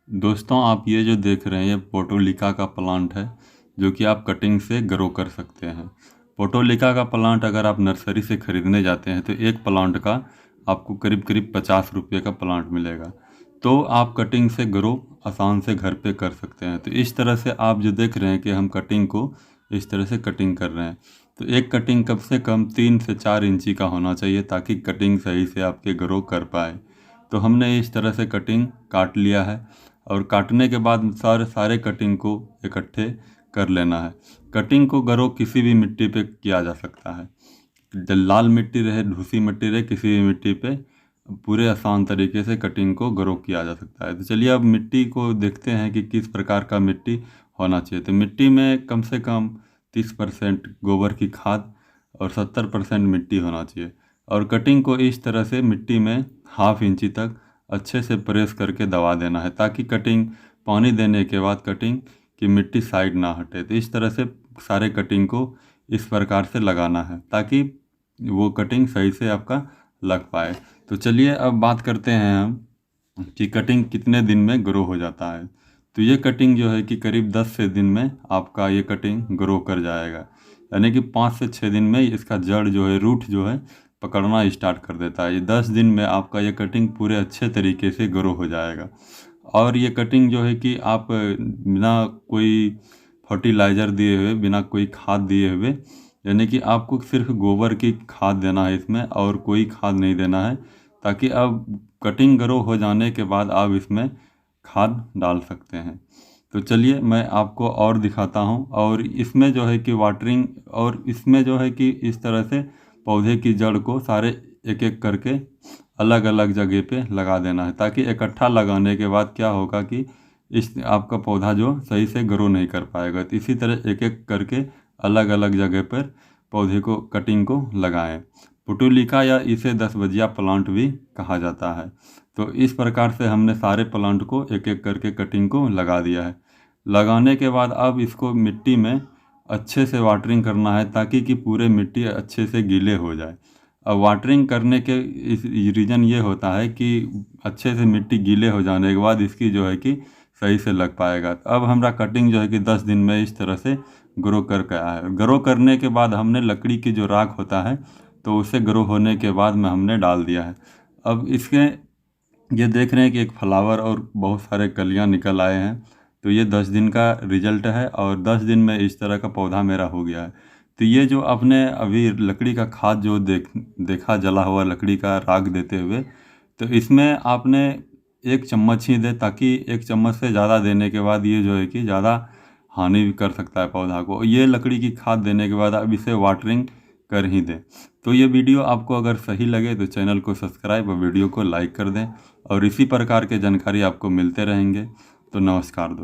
दोस्तों, आप ये जो देख रहे हैं ये पोर्टोलिका का प्लांट है जो कि आप कटिंग से ग्रो कर सकते हैं। पोर्टोलिका का प्लांट अगर आप नर्सरी से ख़रीदने जाते हैं तो एक प्लांट का आपको करीब करीब 50 रुपये का प्लांट मिलेगा। तो आप कटिंग से ग्रो आसान से घर पे कर सकते हैं। तो इस तरह से आप जो देख रहे हैं कि हम कटिंग को इस तरह से कटिंग कर रहे हैं। तो एक कटिंग कम से कम 3 से 4 इंची का होना चाहिए ताकि कटिंग सही से आपके ग्रो कर पाए। तो हमने इस तरह से कटिंग काट लिया है और काटने के बाद सारे कटिंग को इकट्ठे कर लेना है। कटिंग को ग्रो किसी भी मिट्टी पे किया जा सकता है, लाल मिट्टी रहे, धूसी मिट्टी रहे, किसी भी मिट्टी पे पूरे आसान तरीके से कटिंग को ग्रो किया जा सकता है। तो चलिए अब मिट्टी को देखते हैं कि किस प्रकार का मिट्टी होना चाहिए। तो मिट्टी में कम से कम 30% गोबर की खाद और 70% मिट्टी होना चाहिए। और कटिंग को इस तरह से मिट्टी में 1/2 इंची तक अच्छे से प्रेस करके दबा देना है ताकि कटिंग पानी देने के बाद कटिंग की मिट्टी साइड ना हटे। तो इस तरह से सारे कटिंग को इस प्रकार से लगाना है ताकि वो कटिंग सही से आपका लग पाए। तो चलिए अब बात करते हैं हम कि कटिंग कितने दिन में ग्रो हो जाता है। तो ये कटिंग जो है कि करीब 10 से दिन में आपका ये कटिंग ग्रो कर जाएगा, यानी कि 5 से 6 दिन में इसका जड़ जो है, रूट जो है, पकड़ना स्टार्ट कर देता है। ये 10 दिन में आपका ये कटिंग पूरे अच्छे तरीके से ग्रो हो जाएगा। और ये कटिंग जो है कि आप बिना कोई फर्टिलाइज़र दिए हुए, बिना कोई खाद दिए हुए, यानी कि आपको सिर्फ गोबर की खाद देना है इसमें और कोई खाद नहीं देना है, ताकि अब कटिंग ग्रो हो जाने के बाद आप इसमें खाद डाल सकते हैं। तो चलिए मैं आपको और दिखाता हूँ। और इसमें जो है कि वाटरिंग, और इसमें जो है कि इस तरह से पौधे की जड़ को सारे एक एक करके अलग अलग जगह पे लगा देना है, ताकि इकट्ठा लगाने के बाद क्या होगा कि इस आपका पौधा जो सही से ग्रो नहीं कर पाएगा। तो इसी तरह एक एक करके अलग अलग जगह पर पौधे को, कटिंग को लगाएं। पुटुलिका या इसे 10 बजिया प्लांट भी कहा जाता है। तो इस प्रकार से हमने सारे प्लांट को एक एक करके कटिंग को लगा दिया है। लगाने के बाद अब इसको मिट्टी में अच्छे से वाटरिंग करना है ताकि कि पूरे मिट्टी अच्छे से गीले हो जाए। अब वाटरिंग करने के इस रीज़न ये होता है कि अच्छे से मिट्टी गीले हो जाने के बाद इसकी जो है कि सही से लग पाएगा। अब हमारा कटिंग जो है कि 10 दिन में इस तरह से ग्रो करके आया है। ग्रो करने के बाद हमने लकड़ी की जो राख होता है तो उसे ग्रो होने के बाद में हमने डाल दिया है। अब इसके ये देख रहे हैं कि एक फ्लावर और बहुत सारे कलियां निकल आए हैं। तो ये 10 दिन का रिजल्ट है और 10 दिन में इस तरह का पौधा मेरा हो गया है। तो ये जो आपने अभी लकड़ी का खाद जो देखा जला हुआ लकड़ी का राख देते हुए, तो इसमें आपने 1 चम्मच ही दे, ताकि 1 चम्मच से ज़्यादा देने के बाद ये जो है कि ज़्यादा हानि भी कर सकता है पौधा को। ये लकड़ी की खाद देने के बाद अब इसे वाटरिंग कर ही दें। तो ये वीडियो आपको अगर सही लगे तो चैनल को सब्सक्राइब और वीडियो को लाइक कर दें और इसी प्रकार के जानकारी आपको मिलते रहेंगे। तो नमस्कार दोस्तों।